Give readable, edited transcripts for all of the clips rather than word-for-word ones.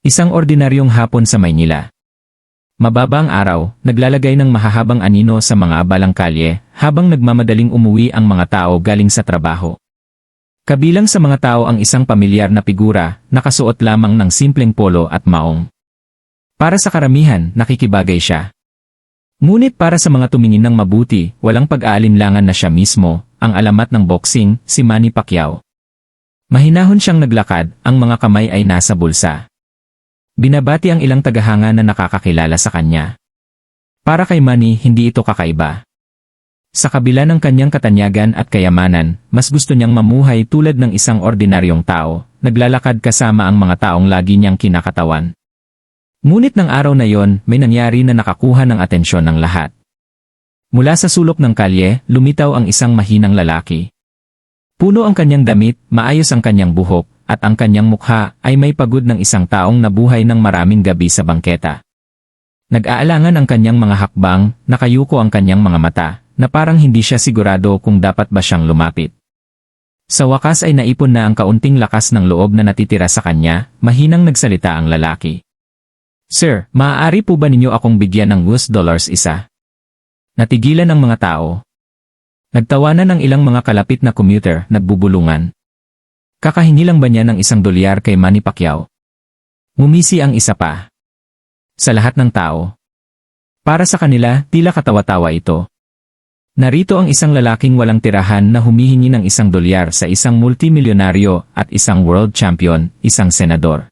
Isang ordinaryong hapon sa Maynila. Mababa ang araw, naglalagay ng mahahabang anino sa mga abalang kalye, habang nagmamadaling umuwi ang mga tao galing sa trabaho. Kabilang sa mga tao ang isang pamilyar na figura, nakasuot lamang ng simpleng polo at maong. Para sa karamihan, nakikibagay siya. Ngunit para sa mga tumingin ng mabuti, walang pag-aalinlangan na siya mismo, ang alamat ng boxing, si Manny Pacquiao. Mahinahon siyang naglakad, ang mga kamay ay nasa bulsa. Binabati ang ilang tagahanga na nakakakilala sa kanya. Para kay Manny, hindi ito kakaiba. Sa kabila ng kanyang katanyagan at kayamanan, mas gusto niyang mamuhay tulad ng isang ordinaryong tao, naglalakad kasama ang mga taong lagi niyang kinakatawan. Ngunit ng araw na yon, may nangyari na nakakuha ng atensyon ng lahat. Mula sa sulok ng kalye, lumitaw ang isang mahinang lalaki. Puno ang kanyang damit, maayos ang kanyang buhok, at ang kanyang mukha ay may pagod ng isang taong nabuhay ng maraming gabi sa bangketa. Nag-aalangan ang kanyang mga hakbang, nakayuko ang kanyang mga mata, na parang hindi siya sigurado kung dapat ba siyang lumapit. Sa wakas ay naipon na ang kaunting lakas ng loob na natitira sa kanya, mahinang nagsalita ang lalaki. "Sir, maaari po ba ninyo akong bigyan ng $1 isa?" Natigilan ang mga tao. Nagtawanan ng ilang mga kalapit na commuter, nagbubulungan. Kakahingi lang ba niya ng $1 kay Manny Pacquiao? Ngumisi ang isa pa. Sa lahat ng tao. Para sa kanila, tila katawa-tawa ito. Narito ang isang lalaking walang tirahan na humihingi ng $1 sa isang multimilyonaryo at isang world champion, isang senador.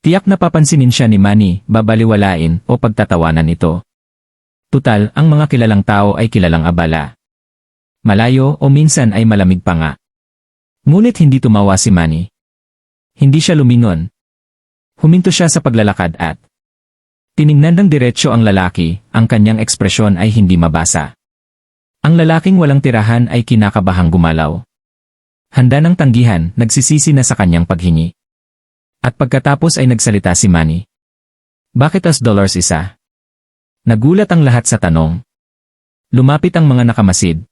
Tiyak na papansinin siya ni Manny, babaliwalain o pagtatawanan ito. Tutal, ang mga kilalang tao ay kilalang abala. Malayo o minsan ay malamig pa nga. Ngunit hindi tumawa si Manny. Hindi siya lumingon. Huminto siya sa paglalakad at tiningnan ng diretsyo ang lalaki, ang kanyang ekspresyon ay hindi mabasa. Ang lalaking walang tirahan ay kinakabahang gumalaw. Handa ng tanggihan, nagsisisi na sa kanyang paghingi. At pagkatapos ay nagsalita si Manny. "Bakit $1 isa?" Nagulat ang lahat sa tanong. Lumapit ang mga nakamasid.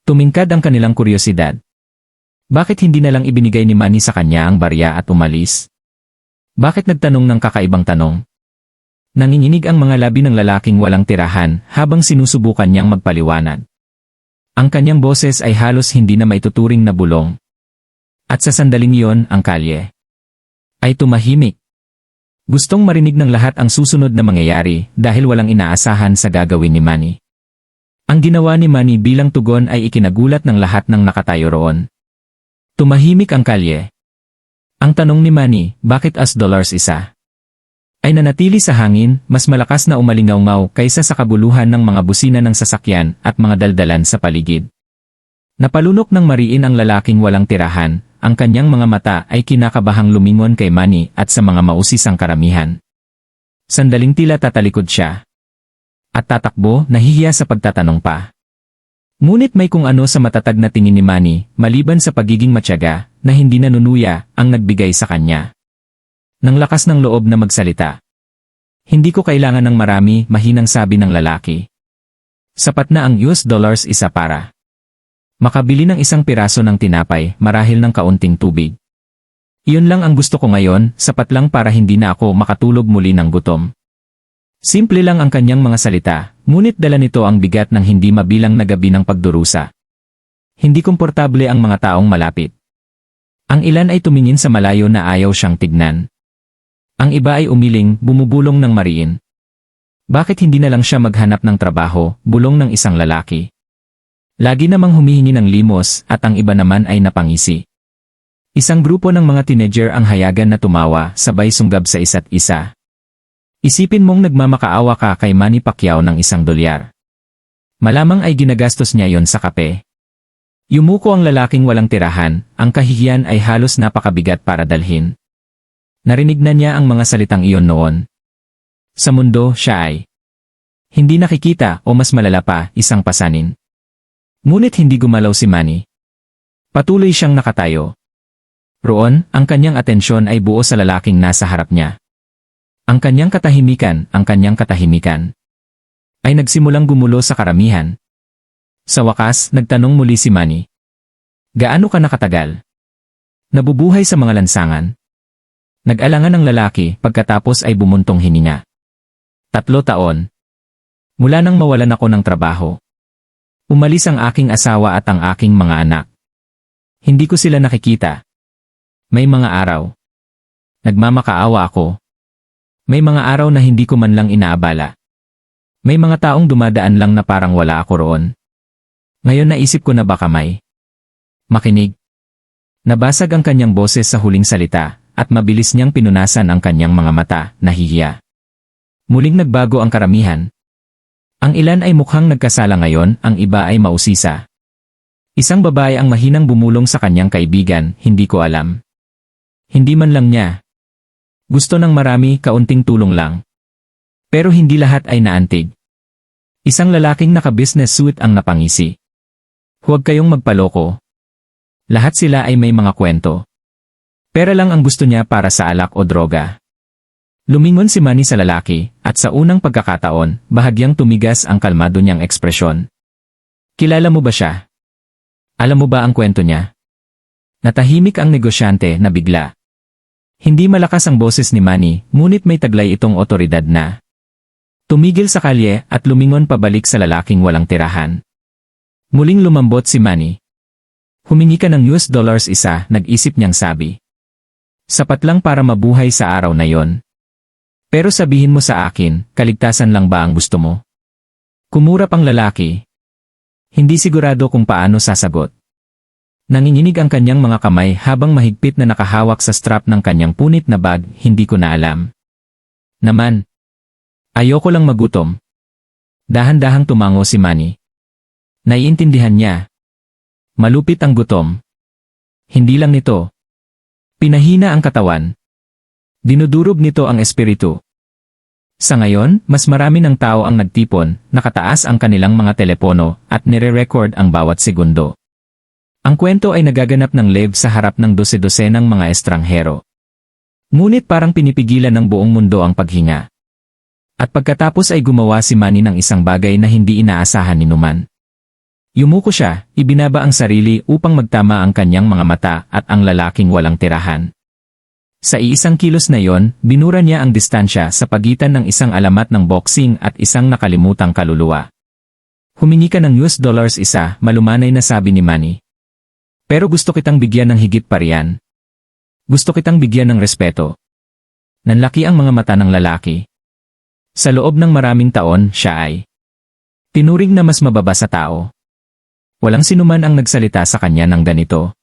Tumingkad ang kanilang kuryosidad. Bakit hindi na lang ibinigay ni Manny sa kanya ang barya at umalis? Bakit nagtanong ng kakaibang tanong? Nanginginig ang mga labi ng lalaking walang tirahan habang sinusubukan niyang magpaliwanag. Ang kanyang boses ay halos hindi na maituturing na bulong. At sa sandaling iyon, ang kalye ay tumahimik. Gustong marinig ng lahat ang susunod na mangyayari dahil walang inaasahan sa gagawin ni Manny. Ang ginawa ni Manny bilang tugon ay ikinagulat ng lahat ng nakatayo roon. Tumahimik ang kalye. Ang tanong ni Manny, bakit $1 isa? Ay nanatili sa hangin, mas malakas na umalingaw-ngaw kaysa sa kabuluhan ng mga busina ng sasakyan at mga daldalan sa paligid. Napalunok ng mariin ang lalaking walang tirahan, ang kanyang mga mata ay kinakabahang lumingon kay Manny at sa mga mausisang karamihan. Sandaling tila tatalikod siya. At tatakbo, nahihiya sa pagtatanong pa. Ngunit may kung ano sa matatag na tingin ni Manny, maliban sa pagiging matyaga, na hindi nanunuya, ang nagbigay sa kanya ng lakas ng loob na magsalita. "Hindi ko kailangan ng marami," mahinang sabi ng lalaki. "Sapat na ang $1 isa para makabili ng isang piraso ng tinapay, marahil ng kaunting tubig. Iyon lang ang gusto ko ngayon, sapat lang para hindi na ako makatulog muli ng gutom." Simple lang ang kanyang mga salita, ngunit dala nito ang bigat ng hindi mabilang na gabi ng pagdurusa. Hindi komportable ang mga taong malapit. Ang ilan ay tumingin sa malayo na ayaw siyang tignan. Ang iba ay umiling, bumubulong ng mariin. Bakit hindi na lang siya maghanap ng trabaho, bulong ng isang lalaki. Lagi namang humihingi ng limos at ang iba naman ay napangisi. Isang grupo ng mga teenager ang hayagan na tumawa, sabay sunggab sa isa't isa. Isipin mong nagmamakaawa ka kay Manny Pacquiao ng $1. Malamang ay ginagastos niya yon sa kape. Yumuko ang lalaking walang tirahan, ang kahihiyan ay halos napakabigat para dalhin. Narinig na niya ang mga salitang iyon noon. Sa mundo, siya ay hindi nakikita o mas malala pa, isang pasanin. Ngunit hindi gumalaw si Manny. Patuloy siyang nakatayo. Roon, ang kanyang atensyon ay buo sa lalaking nasa harap niya. Ang kanyang katahimikan, ay nagsimulang gumulo sa karamihan. Sa wakas, nagtanong muli si Manny. Gaano ka nakatagal? Nabubuhay sa mga lansangan? Nag-alangan ang lalaki pagkatapos ay bumuntong hininga. 3 taon. Mula nang mawalan ako ng trabaho. Umalis ang aking asawa at ang aking mga anak. Hindi ko sila nakikita. May mga araw. Nagmamakaawa ako. May mga araw na hindi ko man lang inaabala. May mga taong dumadaan lang na parang wala ako roon. Ngayon naisip ko na baka may makinig. Nabasag ang kanyang boses sa huling salita, at mabilis niyang pinunasan ang kanyang mga mata, nahihiya. Muling nagbago ang karamihan. Ang ilan ay mukhang nagkasala ngayon, ang iba ay mausisa. Isang babae ang mahinang bumulong sa kanyang kaibigan, hindi ko alam. Hindi man lang niya. Gusto ng marami, kaunting tulong lang. Pero hindi lahat ay naantig. Isang lalaking naka-business suit ang napangisi. Huwag kayong magpaloko. Lahat sila ay may mga kwento. Pera lang ang gusto niya para sa alak o droga. Lumingon si Manny sa lalaki, at sa unang pagkakataon, bahagyang tumigas ang kalmado niyang ekspresyon. Kilala mo ba siya? Alam mo ba ang kwento niya? Natahimik ang negosyante na bigla. Hindi malakas ang boses ni Manny, ngunit may taglay itong otoridad na. Tumigil sa kalye at lumingon pabalik sa lalaking walang tirahan. Muling lumambot si Manny. Humingi ka ng $1, nag-isip niyang sabi. Sapat lang para mabuhay sa araw na yon. Pero sabihin mo sa akin, kaligtasan lang ba ang gusto mo? Kumurap ang lalaki. Hindi sigurado kung paano sasagot. Nanginginig ang kanyang mga kamay habang mahigpit na nakahawak sa strap ng kanyang punit na bag, hindi ko na alam. Naman. Ayoko lang magutom. Dahan-dahang tumango si Manny. Naiintindihan niya. Malupit ang gutom. Hindi lang nito. Pinahina ang katawan. Dinudurog nito ang espiritu. Sa ngayon, mas marami ng tao ang nagtipon, nakataas ang kanilang mga telepono, at nire-record ang bawat segundo. Ang kwento ay nagaganap ng live sa harap ng dose-dosenang mga estranghero. Ngunit parang pinipigilan ng buong mundo ang paghinga. At pagkatapos ay gumawa si Manny ng isang bagay na hindi inaasahan ni Numan. Yumuko siya, ibinaba ang sarili upang magtama ang kanyang mga mata at ang lalaking walang tirahan. Sa iisang kilos na yon, binura niya ang distansya sa pagitan ng isang alamat ng boxing at isang nakalimutang kaluluwa. Humingi ka ng $1, malumanay na sabi ni Manny. Pero gusto kitang bigyan ng higit pa riyan. Gusto kitang bigyan ng respeto. Nanlaki ang mga mata ng lalaki. Sa loob ng maraming taon, siya ay tinuring na mas mababa sa tao. Walang sinuman ang nagsalita sa kanya ng ganito.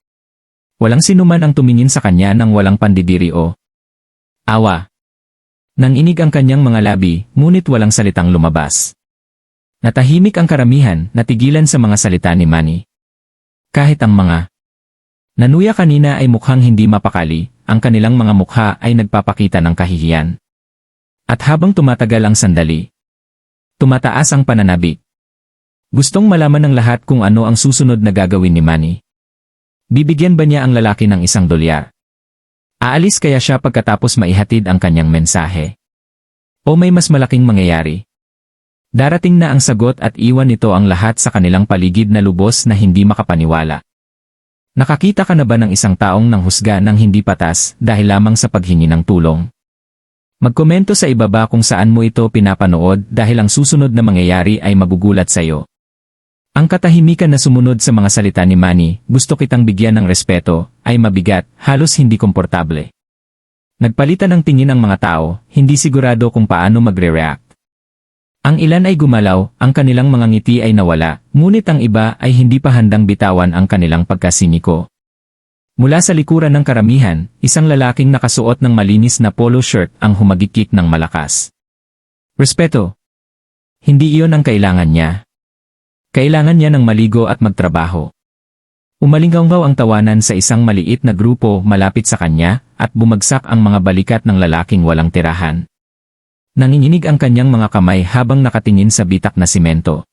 Walang sinuman ang tumingin sa kanya ng walang pandidiri o awa. Nanginig ang kanyang mga labi, ngunit walang salitang lumabas. Natahimik ang karamihan, natigilan sa mga salita ni Manny. Kahit ang mga nanuya kanina ay mukhang hindi mapakali, ang kanilang mga mukha ay nagpapakita ng kahihiyan. At habang tumatagal ang sandali, tumataas ang pananabik. Gustong malaman ng lahat kung ano ang susunod na gagawin ni Manny. Bibigyan ba niya ang lalaki ng $1? Aalis kaya siya pagkatapos maihatid ang kanyang mensahe? O may mas malaking mangyayari? Darating na ang sagot at iwan nito ang lahat sa kanilang paligid na lubos na hindi makapaniwala. Nakakita ka na ba ng isang taong nanghusga ng hindi patas dahil lamang sa paghingi ng tulong? Magkomento sa ibaba kung saan mo ito pinapanood dahil ang susunod na mangyayari ay magugulat sa iyo. Ang katahimikan na sumunod sa mga salita ni Manny, gusto kitang bigyan ng respeto, ay mabigat, halos hindi komportable. Nagpalitan ng tingin ang mga tao, hindi sigurado kung paano magre-react. Ang ilan ay gumalaw, ang kanilang mga ngiti ay nawala, ngunit ang iba ay hindi pa handang bitawan ang kanilang pagkasiniko. Mula sa likuran ng karamihan, isang lalaking nakasuot ng malinis na polo shirt ang humagikik ng malakas. Respeto. Hindi iyon ang kailangan niya. Kailangan niya ng maligo at magtrabaho. Umalinggaw ang tawanan sa isang maliit na grupo malapit sa kanya at bumagsak ang mga balikat ng lalaking walang tirahan. Nanginginig ang kanyang mga kamay habang nakatingin sa bitak na simento.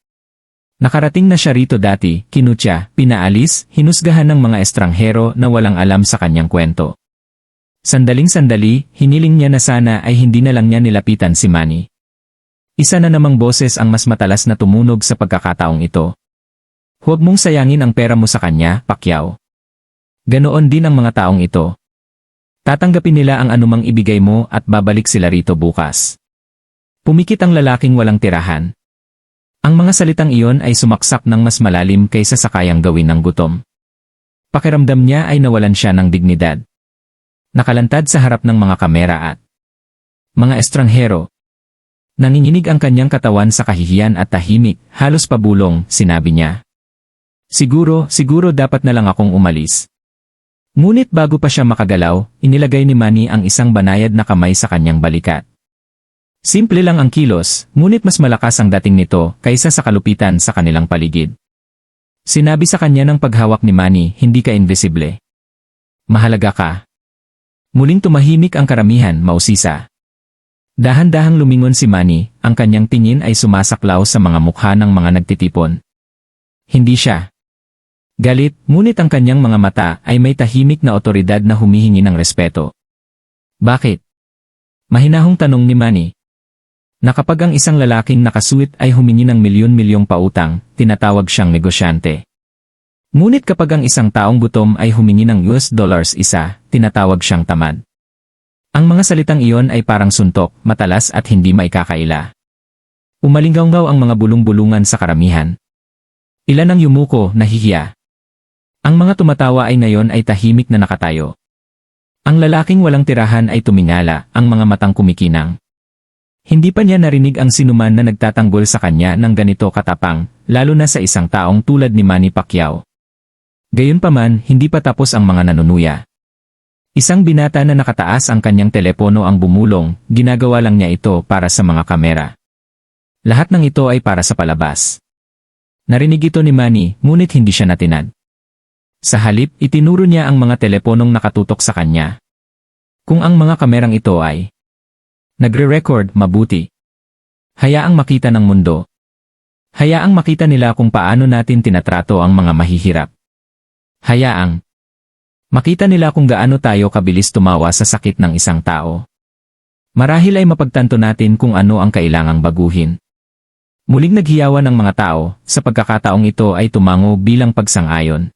Nakarating na siya rito dati, kinutya, pinaalis, hinusgahan ng mga estranghero na walang alam sa kanyang kwento. Sandaling-sandali, hiniling niya na sana ay hindi na lang niya nilapitan si Manny. Isa na namang boses ang mas matalas na tumunog sa pagkakataong ito. Huwag mong sayangin ang pera mo sa kanya, Pacquiao. Ganoon din ang mga taong ito. Tatanggapin nila ang anumang ibigay mo at babalik sila rito bukas. Pumikit ang lalaking walang tirahan. Ang mga salitang iyon ay sumaksak ng mas malalim kaysa sa kayang gawin ng gutom. Pakiramdam niya ay nawalan siya ng dignidad. Nakalantad sa harap ng mga kamera at mga estranghero. Nanginginig ang kanyang katawan sa kahihiyan at tahimik, halos pabulong, sinabi niya. Siguro dapat na lang akong umalis. Ngunit bago pa siya makagalaw, inilagay ni Manny ang isang banayad na kamay sa kanyang balikat. Simple lang ang kilos, ngunit mas malakas ang dating nito kaysa sa kalupitan sa kanilang paligid. Sinabi sa kanya ng paghawak ni Manny, hindi ka invisible. Mahalaga ka. Muling tumahimik ang karamihan, mausisa. Dahan-dahang lumingon si Manny, ang kanyang tingin ay sumasaklaw sa mga mukha ng mga nagtitipon. Hindi siya galit, ngunit ang kanyang mga mata ay may tahimik na otoridad na humihingi ng respeto. Bakit? Mahinahong tanong ni Manny. Na kapag ang isang lalaking nakasuit ay humingi ng milyon-milyong pautang, tinatawag siyang negosyante. Ngunit kapag ang isang taong gutom ay humingi ng $1 isa, tinatawag siyang tamad. Ang mga salitang iyon ay parang suntok, matalas at hindi maikakaila. Umalinggaw ang mga bulong-bulungan sa karamihan. Ilan ang yumuko, nahihiya. Ang mga tumatawa ay ngayon ay tahimik na nakatayo. Ang lalaking walang tirahan ay tumingala, ang mga matang kumikinang. Hindi pa niya narinig ang sinuman na nagtatanggol sa kanya ng ganito katapang, lalo na sa isang taong tulad ni Manny Pacquiao. Gayunpaman, hindi pa tapos ang mga nanunuya. Isang binata na nakataas ang kanyang telepono ang bumulong, ginagawa lang niya ito para sa mga kamera. Lahat ng ito ay para sa palabas. Narinig ito ni Manny, ngunit hindi siya natinag. Sa halip, itinuro niya ang mga teleponong nakatutok sa kanya. Kung ang mga kamerang ito ay nagre-record, mabuti. Hayaang makita ng mundo. Hayaang makita nila kung paano natin tinatrato ang mga mahihirap. Hayaang makita nila kung gaano tayo kabilis tumawa sa sakit ng isang tao. Marahil ay mapagtanto natin kung ano ang kailangang baguhin. Muling naghiyawan ng mga tao, sa pagkakataong ito ay tumango bilang pagsang-ayon.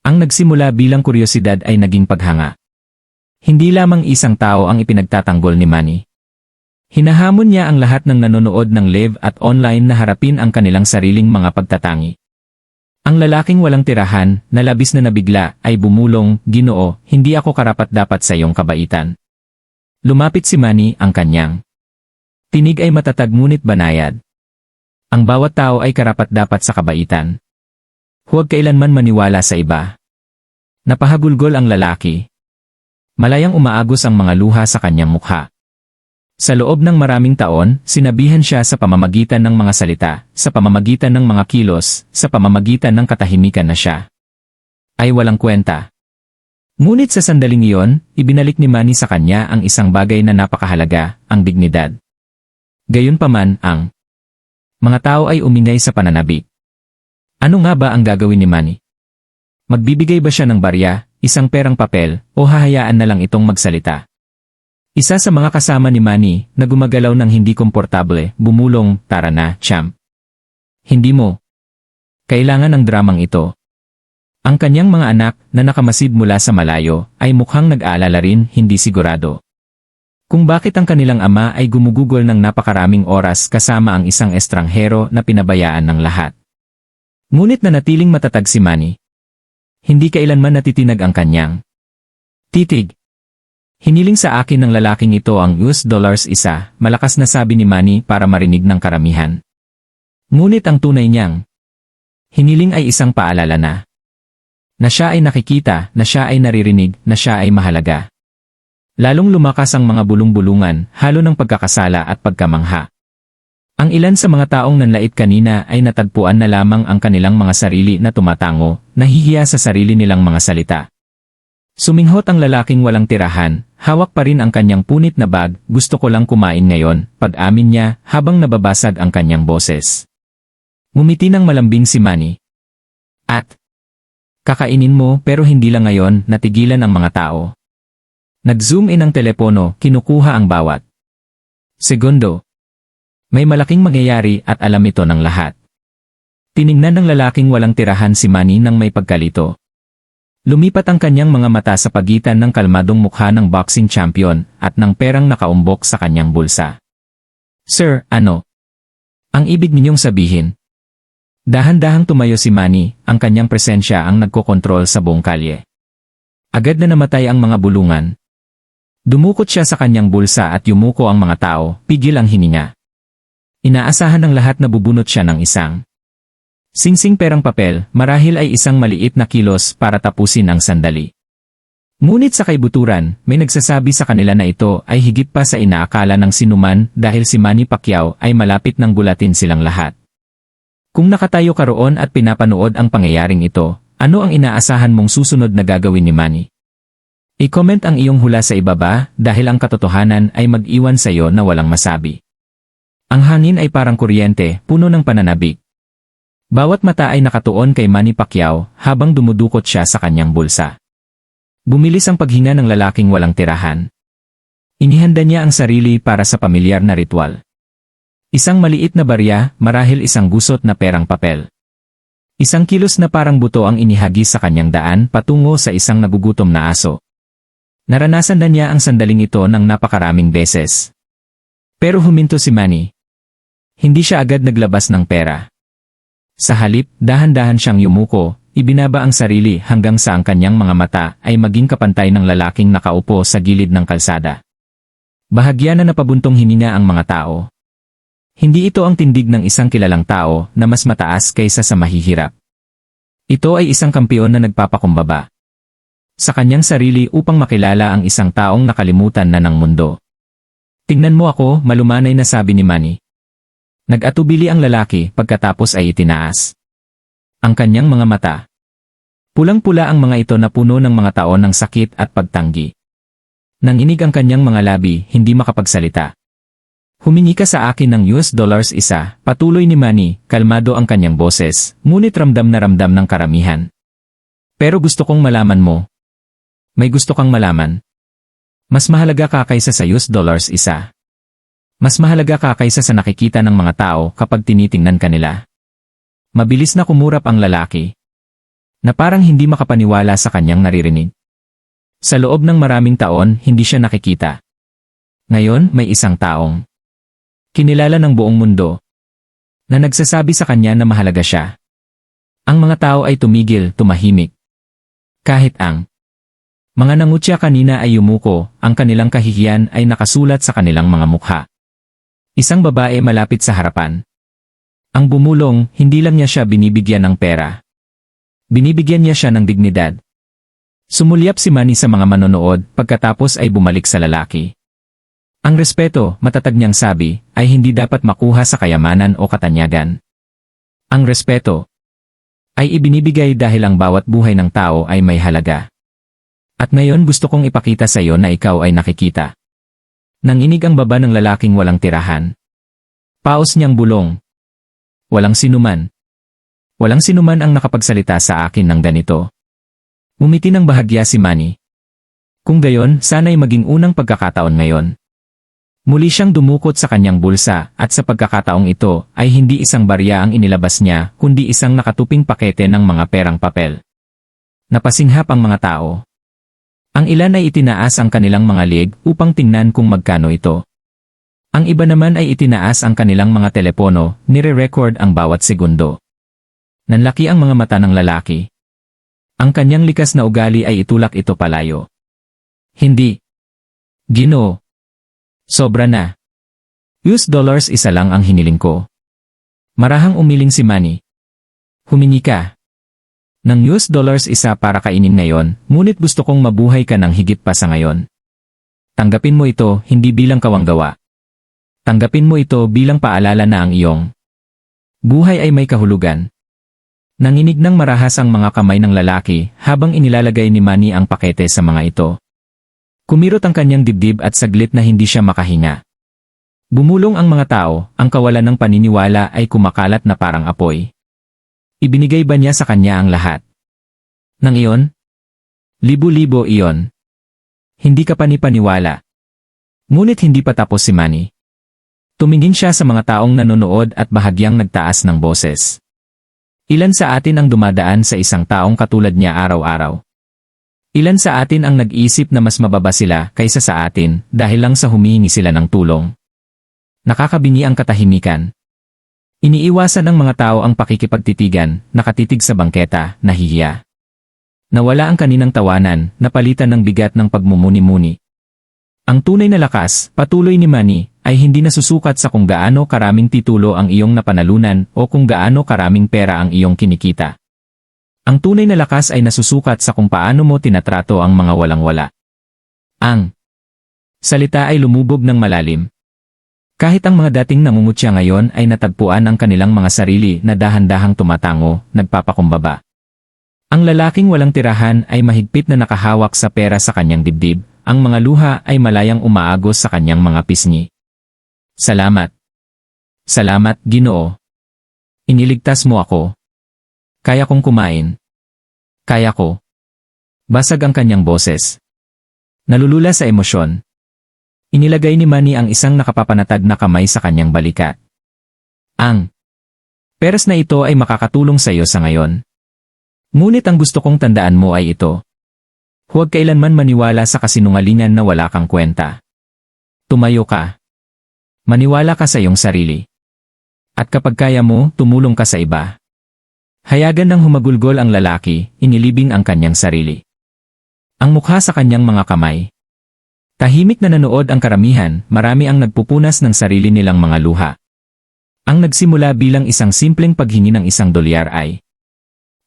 Ang nagsimula bilang kuryosidad ay naging paghanga. Hindi lamang isang tao ang ipinagtatanggol ni Manny. Hinahamon niya ang lahat ng nanonood ng live at online na harapin ang kanilang sariling mga pagtatangi. Ang lalaking walang tirahan, na labis na nabigla, ay bumulong, Ginoo, hindi ako karapat-dapat sa iyong kabaitan. Lumapit si Manny, ang kanyang tinig ay matatag ngunit banayad. Ang bawat tao ay karapat-dapat sa kabaitan. Huwag kailanman maniwala sa iba. Napahagulgol ang lalaki. Malayang umaagos ang mga luha sa kanyang mukha. Sa loob ng maraming taon, sinabihan siya sa pamamagitan ng mga salita, sa pamamagitan ng mga kilos, sa pamamagitan ng katahimikan na siya ay walang kwenta. Ngunit sa sandaling iyon, ibinalik ni Manny sa kanya ang isang bagay na napakahalaga, ang dignidad. Gayunpaman, ang mga tao ay umingay sa pananabik. Ano nga ba ang gagawin ni Manny? Magbibigay ba siya ng barya, isang perang papel, o hahayaan na lang itong magsalita? Isa sa mga kasama ni Manny, na gumagalaw ng hindi komportable, bumulong, tara na, champ. Hindi mo kailangan ng dramang ito. Ang kanyang mga anak, na nakamasid mula sa malayo, ay mukhang nag-aalala rin, hindi sigurado kung bakit ang kanilang ama ay gumugugol ng napakaraming oras kasama ang isang estranghero na pinabayaan ng lahat. Ngunit nanatiling matatag si Manny. Hindi kailanman natitinag ang kanyang titig. Hiniling sa akin ng lalaking ito ang $1 isa, malakas na sabi ni Manny para marinig ng karamihan. Ngunit ang tunay niyang hiniling ay isang paalala na siya ay nakikita, na siya ay naririnig, na siya ay mahalaga. Lalong lumakas ang mga bulong-bulungan, halo ng pagkakasala at pagkamangha. Ang ilan sa mga taong nanlait kanina ay natagpuan na lamang ang kanilang mga sarili na tumatango, nahihiya sa sarili nilang mga salita. Suminghot ang lalaking walang tirahan, hawak pa rin ang kanyang punit na bag, gusto ko lang kumain ngayon, pag-amin niya habang nababasag ang kanyang boses. Ngumiti ng malambing si Manny. At kakainin mo pero hindi lang ngayon, natigilan ang mga tao. Nag-zoom in ang telepono, kinukuha ang bawat segundo. May malaking mangyayari at alam ito ng lahat. Tiningnan ng lalaking walang tirahan si Manny nang may pagkalito. Lumipat ang kanyang mga mata sa pagitan ng kalmadong mukha ng boxing champion at ng perang nakaumbok sa kanyang bulsa. Sir, ano? Ang ibig ninyong sabihin? Dahan-dahang tumayo si Manny, ang kanyang presensya ang nagkokontrol sa buong kalye. Agad na namatay ang mga bulungan. Dumukot siya sa kanyang bulsa at yumuko ang mga tao, pigil ang hininga. Inaasahan ng lahat na bubunot siya ng isang singsing perang papel, marahil ay isang maliit na kilos para tapusin ang sandali. Ngunit sa kaibuturan, may nagsasabi sa kanila na ito ay higit pa sa inaakala ng sinuman dahil si Manny Pacquiao ay malapit nang gulatin silang lahat. Kung nakatayo ka roon at pinapanood ang pangyayaring ito, ano ang inaasahan mong susunod na gagawin ni Manny? I-comment ang iyong hula sa ibaba dahil ang katotohanan ay mag-iwan sa iyo na walang masabi. Ang hangin ay parang kuryente, puno ng pananabik. Bawat mata ay nakatuon kay Manny Pacquiao habang dumudukot siya sa kanyang bulsa. Bumilis ang paghinga ng lalaking walang tirahan. Inihanda niya ang sarili para sa pamilyar na ritual. Isang maliit na barya, marahil isang gusot na perang papel. Isang kilos na parang buto ang inihagis sa kanyang daan patungo sa isang nagugutom na aso. Naranasan na niya ang sandaling ito ng napakaraming beses. Pero huminto si Manny. Hindi siya agad naglabas ng pera. Sa halip, dahan-dahan siyang yumuko, ibinaba ang sarili hanggang sa ang kanyang mga mata ay maging kapantay ng lalaking nakaupo sa gilid ng kalsada. Bahagya na napabuntong hininga ang mga tao. Hindi ito ang tindig ng isang kilalang tao na mas mataas kaysa sa mahihirap. Ito ay isang kampiyon na nagpapakumbaba sa kanyang sarili upang makilala ang isang taong nakalimutan na ng mundo. Tingnan mo ako, malumanay na sabi ni Manny. Nag-atubili ang lalaki pagkatapos ay itinaas ang kanyang mga mata. Pulang-pula ang mga ito na puno ng mga taon ng sakit at pagtanggi. Nanginig ang kanyang mga labi, hindi makapagsalita. Humingi ka sa akin ng $1 isa, patuloy ni Manny, kalmado ang kanyang boses, ngunit ramdam na ramdam ng karamihan. Pero gusto kong malaman mo. May gusto kang malaman. Mas mahalaga ka kaysa sa $1 isa. Mas mahalaga ka kaysa sa nakikita ng mga tao kapag tinitingnan ka nila. Mabilis na kumurap ang lalaki, na parang hindi makapaniwala sa kanyang naririnig. Sa loob ng maraming taon, hindi siya nakikita. Ngayon, may isang taong kinilala ng buong mundo na nagsasabi sa kanya na mahalaga siya. Ang mga tao ay tumigil, tumahimik. Kahit ang mga nangutya kanina ay yumuko, ang kanilang kahihiyan ay nakasulat sa kanilang mga mukha. Isang babae malapit sa harapan. Ang bumulong, hindi lang niya siya binibigyan ng pera. Binibigyan niya siya ng dignidad. Sumulyap si Manny sa mga manonood pagkatapos ay bumalik sa lalaki. Ang respeto, matatag niyang sabi, ay hindi dapat makuha sa kayamanan o katanyagan. Ang respeto ay ibinibigay dahil ang bawat buhay ng tao ay may halaga. At ngayon gusto kong ipakita sa iyo na ikaw ay nakikita. Nanginig ang baba ng lalaking walang tirahan. Paos niyang bulong. Walang sinuman. Walang sinuman ang nakapagsalita sa akin ng ganito. Umiti ng bahagya si Manny. Kung gayon, sana'y maging unang pagkakataon ngayon. Muli siyang dumukot sa kanyang bulsa at sa pagkakataong ito ay hindi isang barya ang inilabas niya kundi isang nakatuping pakete ng mga perang papel. Napasinghap ang mga tao. Ang ilan ay itinaas ang kanilang mga leg upang tingnan kung magkano ito. Ang iba naman ay itinaas ang kanilang mga telepono, nire-record ang bawat segundo. Nanlaki ang mga mata ng lalaki. Ang kanyang likas na ugali ay itulak ito palayo. Hindi. Ginoo. Sobra na. $1 isa lang ang hiniling ko. Marahang umiling si Manny. Humingi ka ng $1 isa para kainin ngayon, ngunit gusto kong mabuhay ka ng higit pa sa ngayon. Tanggapin mo ito hindi bilang kawanggawa. Tanggapin mo ito bilang paalala na ang iyong buhay ay may kahulugan. Nanginig ng marahas ang mga kamay ng lalaki habang inilalagay ni Manny ang pakete sa mga ito. Kumirot ang kanyang dibdib at saglit na hindi siya makahinga. Bumulong ang mga tao, ang kawalan ng paniniwala ay kumakalat na parang apoy. Ibinigay ba niya sa kanya ang lahat? Nang iyon? Libo-libo iyon. Hindi ka panipaniwala. Ngunit hindi pa tapos si Manny. Tumingin siya sa mga taong nanonood at bahagyang nagtaas ng boses. Ilan sa atin ang dumadaan sa isang taong katulad niya araw-araw? Ilan sa atin ang nag-iisip na mas mababa sila kaysa sa atin dahil lang sa humihingi sila ng tulong. Nakakabingi ang katahimikan. Iniiwasan ng mga tao ang pakikipagtitigan, nakatitig sa bangketa, nahihiya. Nawala ang kaninang tawanan, napalitan ng bigat ng pagmumuni-muni. Ang tunay na lakas, patuloy ni Manny, ay hindi nasusukat sa kung gaano karaming titulo ang iyong napanalunan o kung gaano karaming pera ang iyong kinikita. Ang tunay na lakas ay nasusukat sa kung paano mo tinatrato ang mga walang-wala. Ang salita ay lumubog ng malalim. Kahit ang mga dating nangungutya ngayon ay natagpuan ang kanilang mga sarili na dahan-dahang tumatango, nagpapakumbaba. Ang lalaking walang tirahan ay mahigpit na nakahawak sa pera sa kanyang dibdib, ang mga luha ay malayang umaagos sa kanyang mga pisngi. Salamat. Salamat, Ginoo. Iniligtas mo ako. Kaya kong kumain. Kaya ko. Basag ang kanyang boses. Nalulula sa emosyon. Inilagay ni Manny ang isang nakapapanatag na kamay sa kanyang balikat. Ang peras na ito ay makakatulong sa iyo sa ngayon. Ngunit ang gusto kong tandaan mo ay ito. Huwag kailanman maniwala sa kasinungalingan na wala kang kwenta. Tumayo ka. Maniwala ka sa iyong sarili. At kapag kaya mo, tumulong ka sa iba. Hayagan ng humagulgol ang lalaki, inilibing ang kanyang sarili. Ang mukha sa kanyang mga kamay. Tahimik na nanood ang karamihan, marami ang nagpupunas ng sarili nilang mga luha. Ang nagsimula bilang isang simpleng paghingi ng $1 ay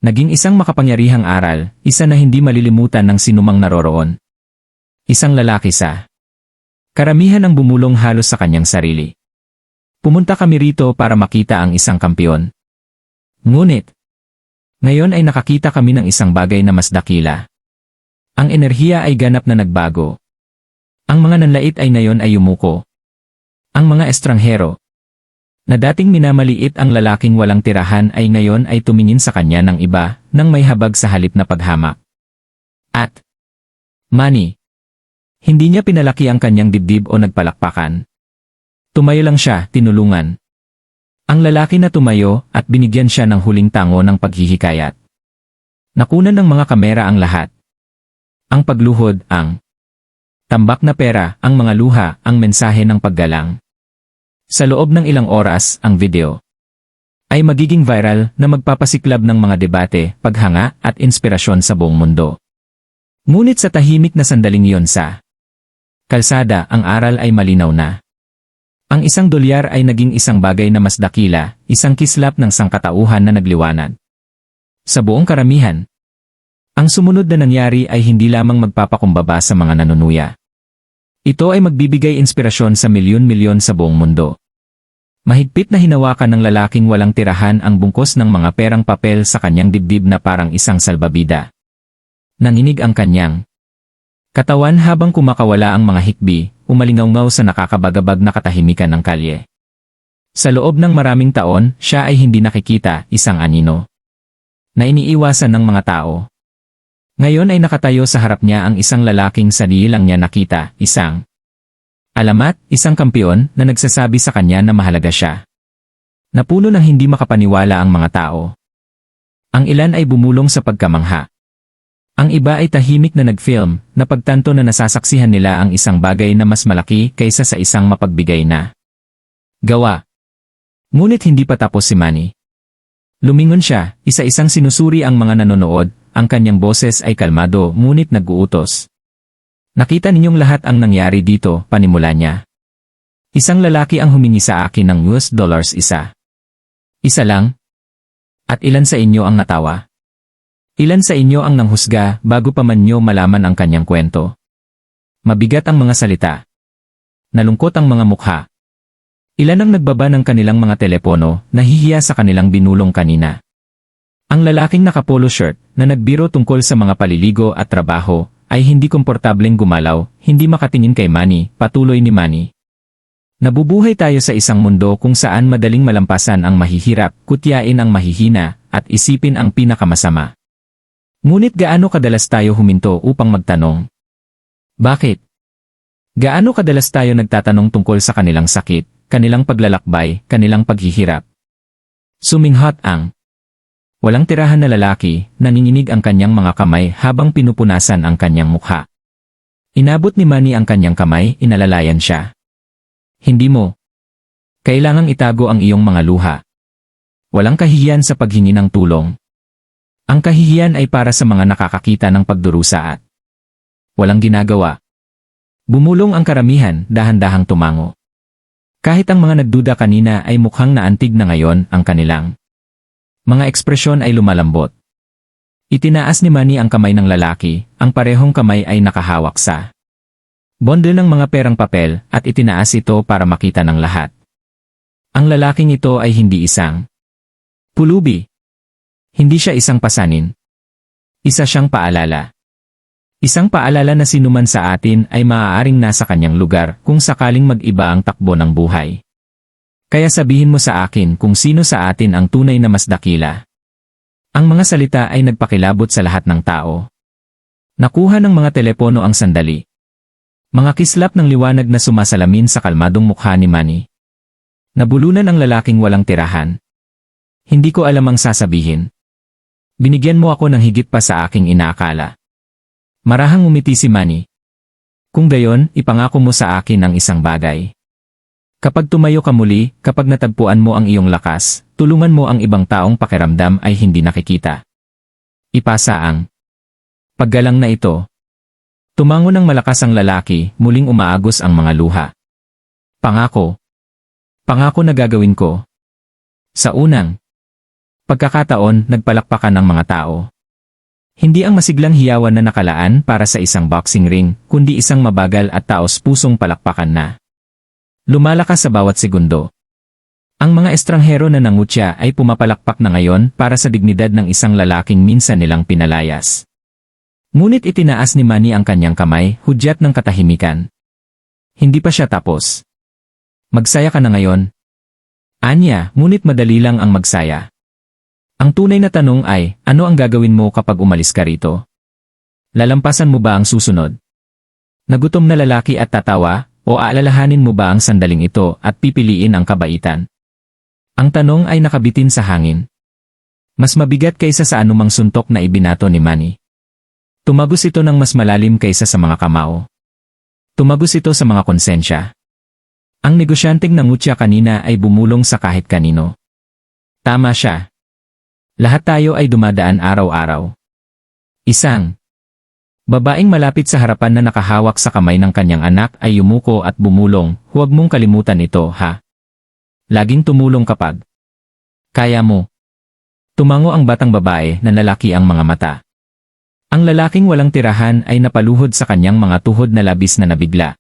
naging isang makapangyarihang aral, isa na hindi malilimutan ng sinumang naroroon. Isang lalaki sa karamihan ang bumulong halos sa kanyang sarili. Pumunta kami rito para makita ang isang kampiyon. Ngunit, ngayon ay nakakita kami ng isang bagay na mas dakila. Ang enerhiya ay ganap na nagbago. Ang mga nanlait ay ngayon ay yumuko. Ang mga estranghero, na dating minamaliit ang lalaking walang tirahan ay ngayon ay tumingin sa kanya ng iba, nang may habag sa halip na paghamak. At Manny, hindi niya pinalaki ang kanyang dibdib o nagpalakpakan. Tumayo lang siya, tinulungan. Ang lalaki na tumayo at binigyan siya ng huling tango ng paghihikayat. Nakunan ng mga kamera ang lahat. Ang pagluhod, ang tambak na pera, ang mga luha, ang mensahe ng paggalang. Sa loob ng ilang oras, ang video ay magiging viral na magpapasiklab ng mga debate, paghanga at inspirasyon sa buong mundo. Ngunit sa tahimik na sandaling iyon sa kalsada, ang aral ay malinaw na. Ang $1 ay naging isang bagay na mas dakila, isang kislap ng sangkatauhan na nagliwanag. Sa buong karamihan, ang sumunod na nangyari ay hindi lamang magpapakumbaba sa mga nanunuya. Ito ay magbibigay inspirasyon sa milyon-milyon sa buong mundo. Mahigpit na hinawakan ng lalaking walang tirahan ang bungkos ng mga perang papel sa kanyang dibdib na parang isang salbabida. Nanginig ang kanyang katawan habang kumakawala ang mga hikbi, umalingaw-ngaw sa nakakabagabag na katahimikan ng kalye. Sa loob ng maraming taon, siya ay hindi nakikita, isang anino na iniiwasan ng mga tao. Ngayon ay nakatayo sa harap niya ang isang lalaking sa lang niya nakita, isang alamat, isang kampiyon na nagsasabi sa kanya na mahalaga siya. Napuno ng hindi makapaniwala ang mga tao. Ang ilan ay bumulong sa pagkamangha. Ang iba ay tahimik na nag-film, na pagtanto na nasasaksihan nila ang isang bagay na mas malaki kaysa sa isang mapagbigay na gawa. Ngunit hindi pa tapos si Manny. Lumingon siya, isa-isang sinusuri ang mga nanonood, ang kanyang boses ay kalmado ngunit nag-uutos. Nakita ninyong lahat ang nangyari dito, panimula niya. Isang lalaki ang humingi sa akin ng $1. Isa lang? At ilan sa inyo ang natawa? Ilan sa inyo ang nanghusga bago pa man nyo malaman ang kanyang kwento? Mabigat ang mga salita. Nalungkot ang mga mukha. Ilan ang nagbaba ng kanilang mga telepono, nahihiya sa kanilang binulong kanina. Ang lalaking nakapolo shirt, na nagbiro tungkol sa mga paliligo at trabaho, ay hindi komportableng gumalaw, hindi makatingin kay Manny, patuloy ni Manny. Nabubuhay tayo sa isang mundo kung saan madaling malampasan ang mahihirap, kutyain ang mahihina, at isipin ang pinakamasama. Ngunit gaano kadalas tayo huminto upang magtanong? Bakit? Gaano kadalas tayo nagtatanong tungkol sa kanilang sakit, kanilang paglalakbay, kanilang paghihirap? Suminghot ang Walang tirahan na lalaki, nanginginig ang kanyang mga kamay habang pinupunasan ang kanyang mukha. Inabot ni Manny ang kanyang kamay, inalalayan siya. Hindi mo kailangang itago ang iyong mga luha. Walang kahihiyan sa paghingi ng tulong. Ang kahihiyan ay para sa mga nakakakita ng pagdurusa at walang ginagawa. Bumulong ang karamihan, dahan-dahang tumango. Kahit ang mga nagduda kanina ay mukhang naantig na ngayon ang kanilang mga ekspresyon ay lumalambot. Itinaas ni Manny ang kamay ng lalaki, ang parehong kamay ay nakahawak sa bundle ng mga perang papel at itinaas ito para makita ng lahat. Ang lalaking ito ay hindi isang pulubi. Hindi siya isang pasanin. Isa siyang paalala. Isang paalala na sinuman sa atin ay maaaring nasa kanyang lugar kung sakaling mag-iba ang takbo ng buhay. Kaya sabihin mo sa akin kung sino sa atin ang tunay na mas dakila. Ang mga salita ay nagpakilabot sa lahat ng tao. Nakuha ng mga telepono ang sandali. Mga kislap ng liwanag na sumasalamin sa kalmadong mukha ni Manny. Nabulunan ang lalaking walang tirahan. Hindi ko alam ang sasabihin. Binigyan mo ako ng higit pa sa aking inaakala. Marahang umiti si Manny. Kung gayon, ipangako mo sa akin ang isang bagay. Kapag tumayo ka muli, kapag natagpuan mo ang iyong lakas, tulungan mo ang ibang taong pakiramdam ay hindi nakikita. Ipasa ang paggalang na ito. Tumango ng malakas ang lalaki, muling umaagos ang mga luha. Pangako. Pangako na gagawin ko. Sa unang pagkakataon, nagpalakpakan ng mga tao. Hindi ang masiglang hiyawan na nakalaan para sa isang boxing ring, kundi isang mabagal at taos-pusong palakpakan na lumalakas sa bawat segundo. Ang mga estranghero na nangutya ay pumapalakpak na ngayon para sa dignidad ng isang lalaking minsan nilang pinalayas. Ngunit itinaas ni Manny ang kanyang kamay, hudyat ng katahimikan. Hindi pa siya tapos. Magsaya ka na ngayon. Anya, ngunit madali lang ang magsaya. Ang tunay na tanong ay, ano ang gagawin mo kapag umalis ka rito? Lalampasan mo ba ang susunod? Nagutom na lalaki at tatawa, o aalalahanin mo ba ang sandaling ito at pipiliin ang kabaitan? Ang tanong ay nakabitin sa hangin. Mas mabigat kaysa sa anumang suntok na ibinato ni Manny. Tumagos ito ng mas malalim kaysa sa mga kamao. Tumagos ito sa mga konsensya. Ang negosyanteng nangutya kanina ay bumulong sa kahit kanino. Tama siya. Lahat tayo ay dumadaan araw-araw. Isang babaeng malapit sa harapan na nakahawak sa kamay ng kanyang anak ay yumuko at bumulong, huwag mong kalimutan ito, ha? Laging tumulong kapag kaya mo. Tumango ang batang babae na lalaki ang mga mata. Ang lalaking walang tirahan ay napaluhod sa kanyang mga tuhod na labis na nabigla.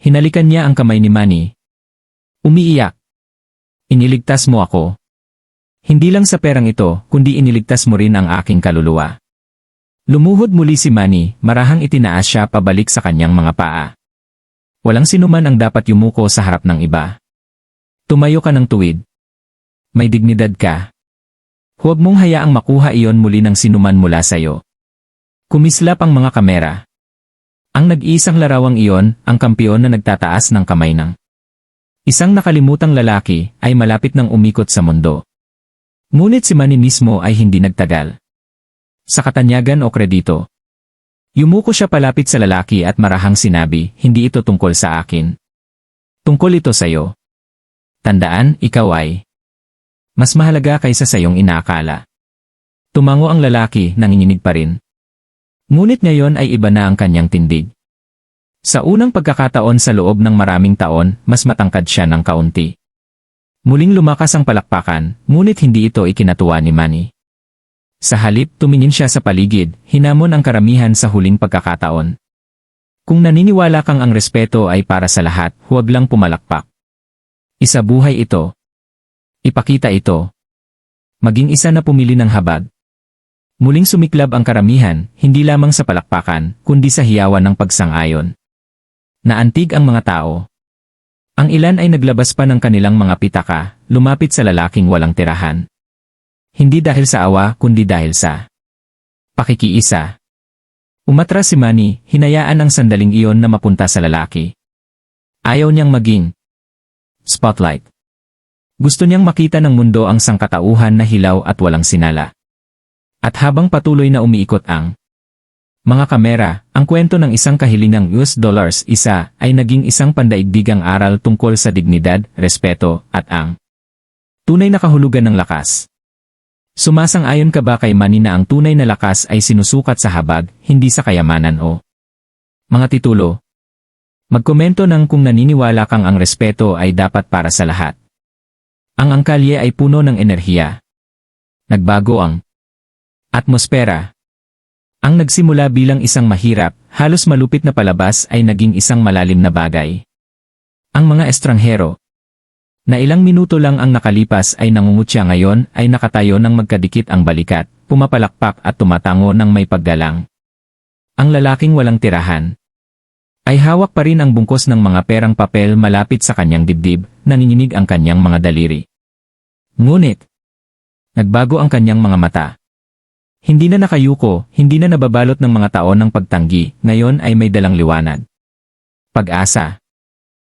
Hinalikan niya ang kamay ni Manny. Umiiyak. Iniligtas mo ako. Hindi lang sa perang ito, kundi iniligtas mo rin ang aking kaluluwa. Lumuhod muli si Manny, marahang itinaas siya pabalik sa kanyang mga paa. Walang sinuman ang dapat yumuko sa harap ng iba. Tumayo ka ng tuwid. May dignidad ka. Huwag mong hayaang makuha iyon muli ng sinuman mula sayo. Kumislap ang mga kamera. Ang nag-iisang larawang iyon, ang kampiyon na nagtataas ng kamay ng isang nakalimutang lalaki, ay malapit ng umikot sa mundo. Ngunit si Manny mismo ay hindi nagtagal. Sa katanyagan o kredito. Yumuko siya palapit sa lalaki at marahang sinabi, hindi ito tungkol sa akin. Tungkol ito sa'yo. Tandaan, ikaw ay mas mahalaga kaysa sa iyong inaakala. Tumango ang lalaki, nanginginig pa rin. Ngunit ngayon ay iba na ang kanyang tindig. Sa unang pagkakataon sa loob ng maraming taon, mas matangkad siya ng kaunti. Muling lumakas ang palakpakan, ngunit hindi ito ikinatuwa ni Manny. Sa halip, tumingin siya sa paligid, hinamon ang karamihan sa huling pagkakataon. Kung naniniwala kang ang respeto ay para sa lahat, huwag lang pumalakpak. Isabuhay ito. Ipakita ito. Maging isa na pumili ng habag. Muling sumiklab ang karamihan, hindi lamang sa palakpakan, kundi sa hiyawan ng pagsang-ayon. Naantig ang mga tao. Ang ilan ay naglabas pa ng kanilang mga pitaka, lumapit sa lalaking walang tirahan. Hindi dahil sa awa, kundi dahil sa pakikiisa. Umatras si Manny, hinayaan ang sandaling iyon na mapunta sa lalaki. Ayaw niyang maging spotlight. Gusto niyang makita ng mundo ang sangkatauhan na hilaw at walang sinala. At habang patuloy na umiikot ang mga kamera, ang kwento ng isang kahilingang US$ isa ay naging isang pandaigdigang aral tungkol sa dignidad, respeto, at ang tunay na kahulugan ng lakas. Sumasang-ayon ka ba kay Manny na ang tunay na lakas ay sinusukat sa habag, hindi sa kayamanan o mga titulo? Magkomento ng kung naniniwala kang ang respeto ay dapat para sa lahat. Ang kalye ay puno ng enerhiya. Nagbago ang atmosfera. Ang nagsimula bilang isang mahirap, halos malupit na palabas ay naging isang malalim na bagay. Ang mga estranghero, na ilang minuto lang ang nakalipas ay nangungutya ngayon ay nakatayo ng magkadikit ang balikat, pumapalakpak at tumatango ng may paggalang. Ang lalaking walang tirahan ay hawak pa rin ang bungkos ng mga perang papel malapit sa kanyang dibdib, nanginginig ang kanyang mga daliri. Ngunit, nagbago ang kanyang mga mata. Hindi na nakayuko, hindi na nababalot ng mga taon ng pagtanggi, ngayon ay may dalang liwanag. Pag-asa.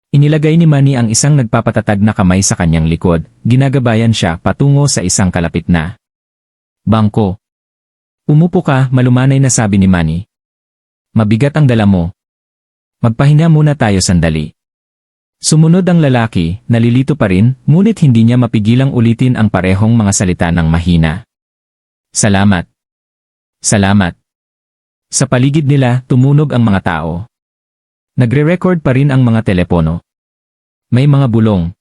Inilagay ni Manny ang isang nagpapatatag na kamay sa kanyang likod, ginagabayan siya patungo sa isang kalapit na bangko. Umupo ka, malumanay na sabi ni Manny. Mabigat ang dala mo. Magpahinga muna tayo sandali. Sumunod ang lalaki, nalilito pa rin, ngunit hindi niya mapigilang ulitin ang parehong mga salita ng mahina. Salamat. Salamat. Sa paligid nila, tumunog ang mga tao. Nagre-record pa rin ang mga telepono. May mga bulong.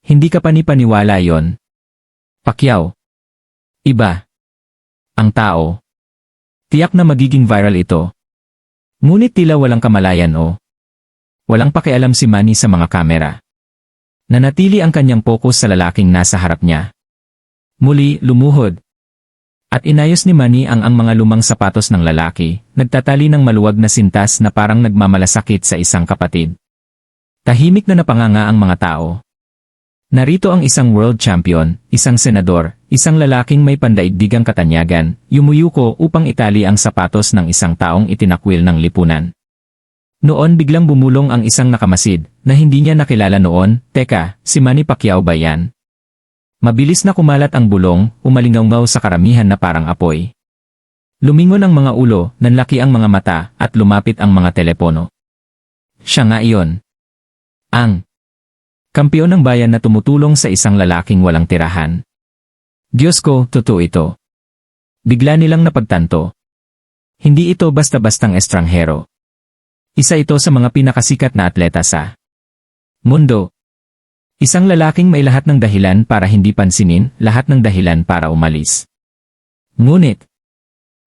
Hindi ka panipaniwala yon. Pacquiao. Iba. Ang tao. Tiyak na magiging viral ito. Ngunit tila walang kamalayan o walang pakialam si Manny sa mga kamera. Nanatili ang kanyang focus sa lalaking nasa harap niya. Muli, lumuhod. At inayos ni Manny ang mga lumang sapatos ng lalaki, nagtatali ng maluwag na sintas na parang nagmamalasakit sa isang kapatid. Tahimik na napanganga ang mga tao. Narito ang isang world champion, isang senador, isang lalaking may pandaigdigang katanyagan, yumuyuko upang itali ang sapatos ng isang taong itinakwil ng lipunan. Noon biglang bumulong ang isang nakamasid, na hindi niya nakilala noon, teka, si Manny Pacquiao ba yan? Mabilis na kumalat ang bulong, umalingaw sa karamihan na parang apoy. Lumingon ang mga ulo, nanlaki ang mga mata, at lumapit ang mga telepono. Siya nga iyon. Ang kampiyon ng bayan na tumutulong sa isang lalaking walang tirahan. Diyos ko, totoo ito. Bigla nilang napagtanto. Hindi ito basta-bastang estranghero. Isa ito sa mga pinakasikat na atleta sa mundo. Isang lalaking may lahat ng dahilan para hindi pansinin, lahat ng dahilan para umalis. Ngunit,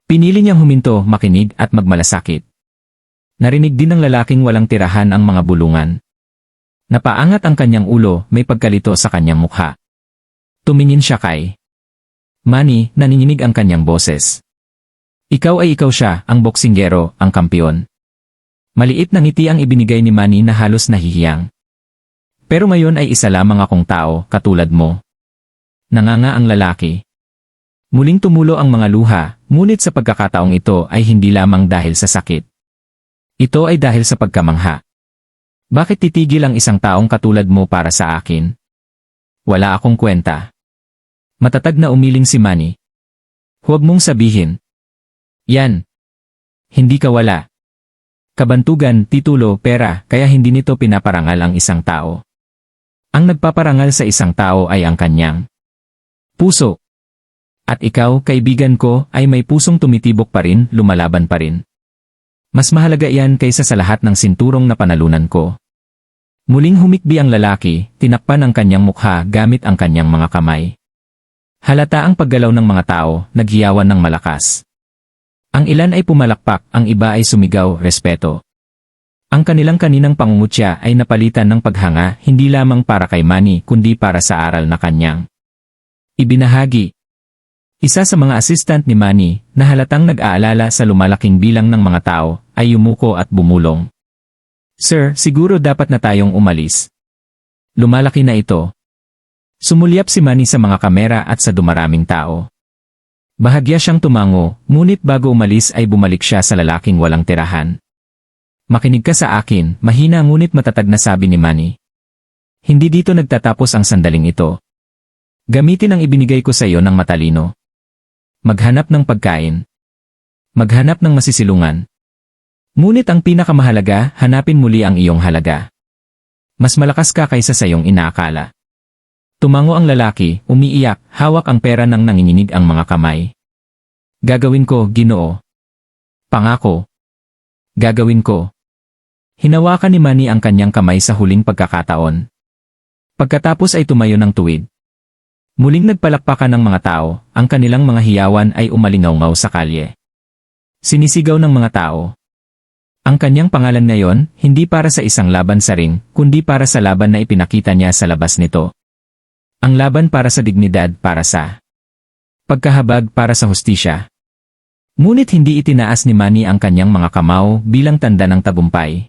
pinili niyang huminto, makinig at magmalasakit. Narinig din ng lalaking walang tirahan ang mga bulungan. Napaangat ang kanyang ulo, may pagkalito sa kanyang mukha. Tumingin siya kay Manny, nanginginig ang kanyang boses. Ikaw ay ikaw siya, ang boksinggero, ang kampiyon. Maliit na ngiti ang ibinigay ni Manny na halos nahihiyang. Pero ngayon ay isa lamang akong tao, katulad mo. Nanganga ang lalaki. Muling tumulo ang mga luha, ngunit sa pagkakataong ito ay hindi lamang dahil sa sakit. Ito ay dahil sa pagkamangha. Bakit titigil ang isang taong katulad mo para sa akin? Wala akong kwenta. Matatag na umiling si Manny. Huwag mong sabihin. Yan. Hindi ka wala. Kabantugan, titulo, pera, kaya hindi nito pinaparangal ang isang tao. Ang nagpaparangal sa isang tao ay ang kanyang puso. At ikaw, kaibigan ko, ay may pusong tumitibok pa rin, lumalaban pa rin. Mas mahalaga iyan kaysa sa lahat ng sinturong na panalunan ko. Muling humikbi ang lalaki, tinakpan ang kanyang mukha gamit ang kanyang mga kamay. Halata ang paggalaw ng mga tao, naghiyawan ng malakas. Ang ilan ay pumalakpak, ang iba ay sumigaw, respeto. Ang kanilang kaninang pangungutya ay napalitan ng paghanga, hindi lamang para kay Manny kundi para sa aral na kanyang ibinahagi. Isa sa mga assistant ni Manny, na halatang nag-aalala sa lumalaking bilang ng mga tao, ay yumuko at bumulong. Sir, siguro dapat na tayong umalis. Lumalaki na ito. Sumulyap si Manny sa mga kamera at sa dumaraming tao. Bahagya siyang tumango, ngunit bago umalis ay bumalik siya sa lalaking walang tirahan. Makinig ka sa akin, mahina ngunit matatag na sabi ni Manny. Hindi dito nagtatapos ang sandaling ito. Gamitin ang ibinigay ko sa iyo ng matalino. Maghanap ng pagkain. Maghanap ng masisilungan. Ngunit ang pinakamahalaga, hanapin muli ang iyong halaga. Mas malakas ka kaysa sa iyong inaakala. Tumango ang lalaki, umiiyak, hawak ang pera nang nanginginig ang mga kamay. Gagawin ko, Ginoo. Pangako. Gagawin ko. Hinawakan ni Manny ang kanyang kamay sa huling pagkakataon. Pagkatapos ay tumayo ng tuwid. Muling nagpalakpakan ng mga tao, ang kanilang mga hiyawan ay umalingaw-ngaw sa kalye. Sinisigaw ng mga tao. Ang kanyang pangalan ngayon, hindi para sa isang laban sa ring, kundi para sa laban na ipinakita niya sa labas nito. Ang laban para sa dignidad, para sa pagkahabag, para sa hustisya. Ngunit hindi itinaas ni Manny ang kanyang mga kamao bilang tanda ng tagumpay.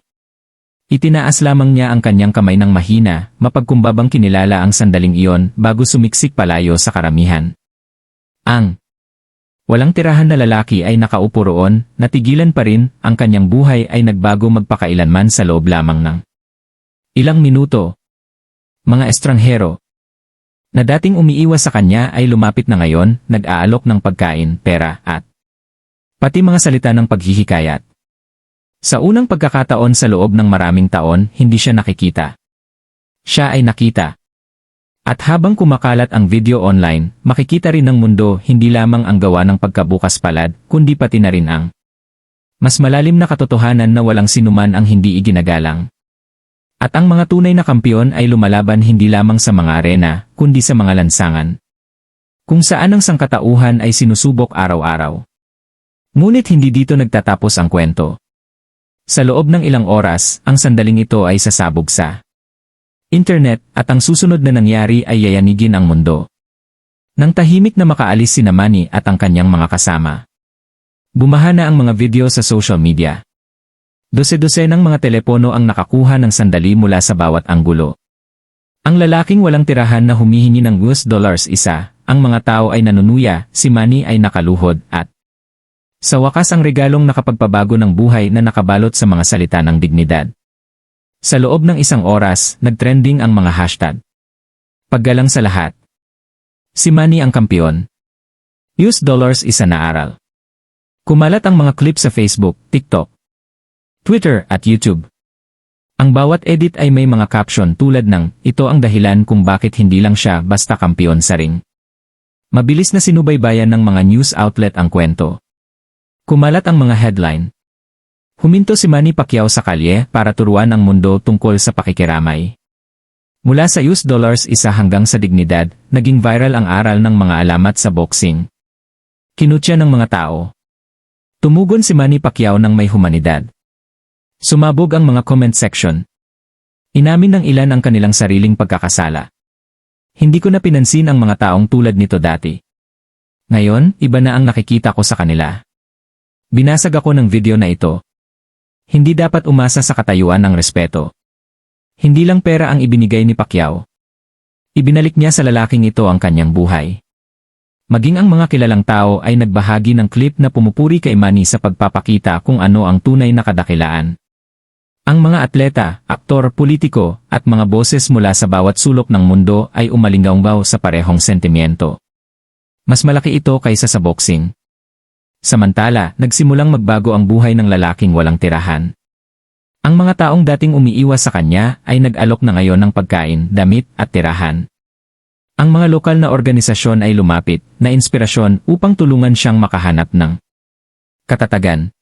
Itinaas lamang niya ang kanyang kamay ng mahina, mapagkumbabang kinilala ang sandaling iyon bago sumiksik palayo sa karamihan. Ang walang tirahan na lalaki ay nakaupo roon, natigilan pa rin, ang kanyang buhay ay nagbago magpakailanman sa loob lamang ng ilang minuto. Mga estranghero na dating umiiwas sa kanya ay lumapit na ngayon, nag-aalok ng pagkain, pera, at pati mga salita ng paghihikayat. Sa unang pagkakataon sa loob ng maraming taon, hindi siya nakikita. Siya ay nakita. At habang kumakalat ang video online, makikita rin ng mundo hindi lamang ang gawa ng pagkabukas palad, kundi pati na rin ang mas malalim na katotohanan na walang sinuman ang hindi iginagalang. At ang mga tunay na kampiyon ay lumalaban hindi lamang sa mga arena, kundi sa mga lansangan. Kung saan ang sangkatauhan ay sinusubok araw-araw. Ngunit hindi dito nagtatapos ang kwento. Sa loob ng ilang oras, ang sandaling ito ay sasabog sa internet at ang susunod na nangyari ay yayanigin ang mundo. Nang tahimik na makaalis si Manny at ang kanyang mga kasama. Bumaha na ang mga video sa social media. Dose-dosenang mga telepono ang nakakuha ng sandali mula sa bawat anggulo. Ang lalaking walang tirahan na humihingi ng $1 isa, ang mga tao ay nanunuya, si Manny ay nakaluhod at sa wakas ang regalong nakapagpabago ng buhay na nakabalot sa mga salita ng dignidad. Sa loob ng isang oras, nagtrending ang mga hashtag. Paggalang sa lahat. Si Manny ang kampiyon. $1 isa na aral. Kumalat ang mga clip sa Facebook, TikTok, Twitter at YouTube. Ang bawat edit ay may mga caption tulad ng, ito ang dahilan kung bakit hindi lang siya basta kampiyon sa ring. Mabilis na sinubaybayan ng mga news outlet ang kwento. Kumalat ang mga headline. Huminto si Manny Pacquiao sa kalye para turuan ang mundo tungkol sa pakikiramay. Mula sa $1 isa hanggang sa dignidad, naging viral ang aral ng mga alamat sa boxing. Kinutya ng mga tao. Tumugon si Manny Pacquiao ng may humanidad. Sumabog ang mga comment section. Inamin ng ilan ang kanilang sariling pagkakasala. Hindi ko na pinansin ang mga taong tulad nito dati. Ngayon, iba na ang nakikita ko sa kanila. Binasag ako ng video na ito. Hindi dapat umasa sa katayuan ng respeto. Hindi lang pera ang ibinigay ni Pacquiao. Ibinalik niya sa lalaking ito ang kanyang buhay. Maging ang mga kilalang tao ay nagbahagi ng clip na pumupuri kay Manny sa pagpapakita kung ano ang tunay na kadakilaan. Ang mga atleta, aktor, politiko, at mga boses mula sa bawat sulok ng mundo ay umalingaw sa parehong sentimiento. Mas malaki ito kaysa sa boxing. Samantala, nagsimulang magbago ang buhay ng lalaking walang tirahan. Ang mga taong dating umiiwas sa kanya ay nag-alok na ngayon ng pagkain, damit, at tirahan. Ang mga lokal na organisasyon ay lumapit, na inspirasyon upang tulungan siyang makahanap ng katatagan.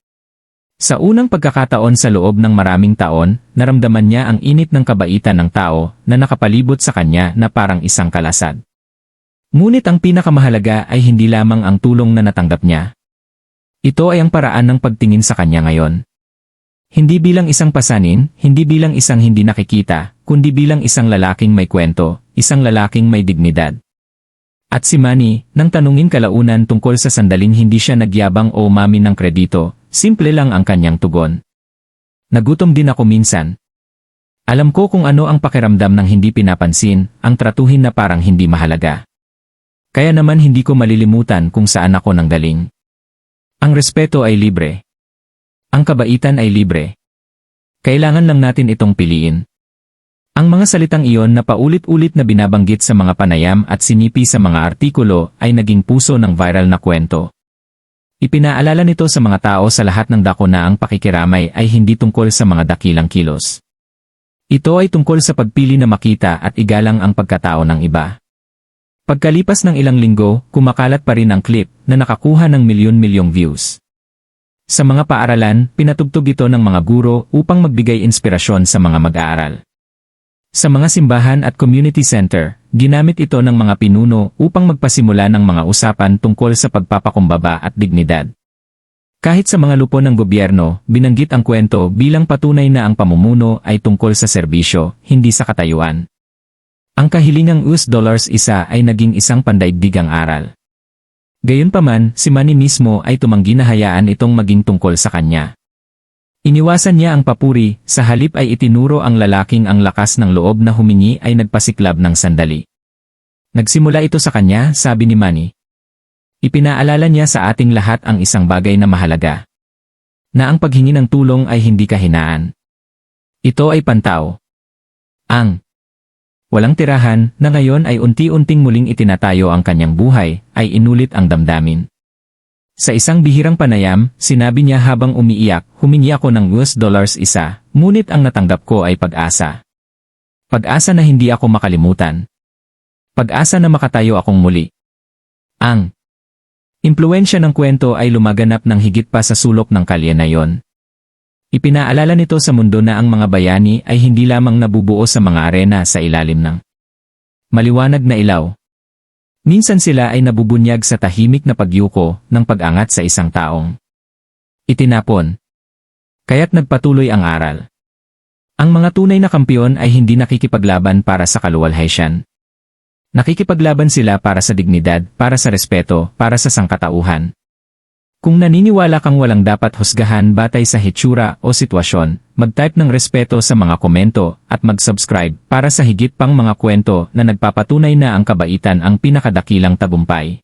Sa unang pagkakataon sa loob ng maraming taon, naramdaman niya ang init ng kabaitan ng tao na nakapalibot sa kanya na parang isang kalasad. Ngunit ang pinakamahalaga ay hindi lamang ang tulong na natanggap niya. Ito ay ang paraan ng pagtingin sa kanya ngayon. Hindi bilang isang pasanin, hindi bilang isang hindi nakikita, kundi bilang isang lalaking may kwento, isang lalaking may dignidad. At si Manny, nang tanungin kalaunan tungkol sa sandaling hindi siya nagyabang o umamin ng kredito, simple lang ang kanyang tugon. Nagutom din ako minsan. Alam ko kung ano ang pakiramdam ng hindi pinapansin, ang tratuhin na parang hindi mahalaga. Kaya naman hindi ko malilimutan kung saan ako nanggaling. Ang respeto ay libre. Ang kabaitan ay libre. Kailangan lang natin itong piliin. Ang mga salitang iyon na paulit-ulit na binabanggit sa mga panayam at sinipi sa mga artikulo ay naging puso ng viral na kwento. Ipinaalala nito sa mga tao sa lahat ng dako na ang pakikiramay ay hindi tungkol sa mga dakilang kilos. Ito ay tungkol sa pagpili na makita at igalang ang pagkatao ng iba. Pagkalipas ng ilang linggo, kumakalat pa rin ang clip na nakakuha ng milyon-milyong views. Sa mga paaralan, pinatugtog ito ng mga guro upang magbigay inspirasyon sa mga mag-aaral. Sa mga simbahan at community center, ginamit ito ng mga pinuno upang magpasimula ng mga usapan tungkol sa pagpapakumbaba at dignidad. Kahit sa mga lupon ng gobyerno, binanggit ang kwento bilang patunay na ang pamumuno ay tungkol sa serbisyo, hindi sa katayuan. Ang kahilingang $1 isa ay naging isang pandaigdigang aral. Gayunpaman, si Manny mismo ay tumanggi na hayaan itong maging tungkol sa kanya. Iniwasan niya ang papuri, sa halip ay itinuro ang lalaking ang lakas ng loob na humingi ay nagpasiklab ng sandali. Nagsimula ito sa kanya, sabi ni Manny. Ipinaalala niya sa ating lahat ang isang bagay na mahalaga. Na ang paghingi ng tulong ay hindi kahinaan. Ito ay pantaw. Ang walang tirahan na ngayon ay unti-unting muling itinatayo ang kanyang buhay, ay inulit ang damdamin. Sa isang bihirang panayam, sinabi niya habang umiiyak, humingi ako ng $1 isa, ngunit ang natanggap ko ay pag-asa. Pag-asa na hindi ako makalimutan. Pag-asa na makatayo akong muli. Ang impluwensya ng kwento ay lumaganap ng higit pa sa sulok ng kalye na yon. Ipinaalala nito sa mundo na ang mga bayani ay hindi lamang nabubuo sa mga arena sa ilalim ng maliwanag na ilaw. Minsan sila ay nabubunyag sa tahimik na pagyuko ng pag-angat sa isang taong itinapon. Kaya't nagpatuloy ang aral. Ang mga tunay na kampiyon ay hindi nakikipaglaban para sa kaluwalhatian. Nakikipaglaban sila para sa dignidad, para sa respeto, para sa sangkatauhan. Kung naniniwala kang walang dapat husgahan batay sa hitsura o sitwasyon, mag-type ng respeto sa mga komento at mag-subscribe para sa higit pang mga kwento na nagpapatunay na ang kabaitan ang pinakadakilang tagumpay.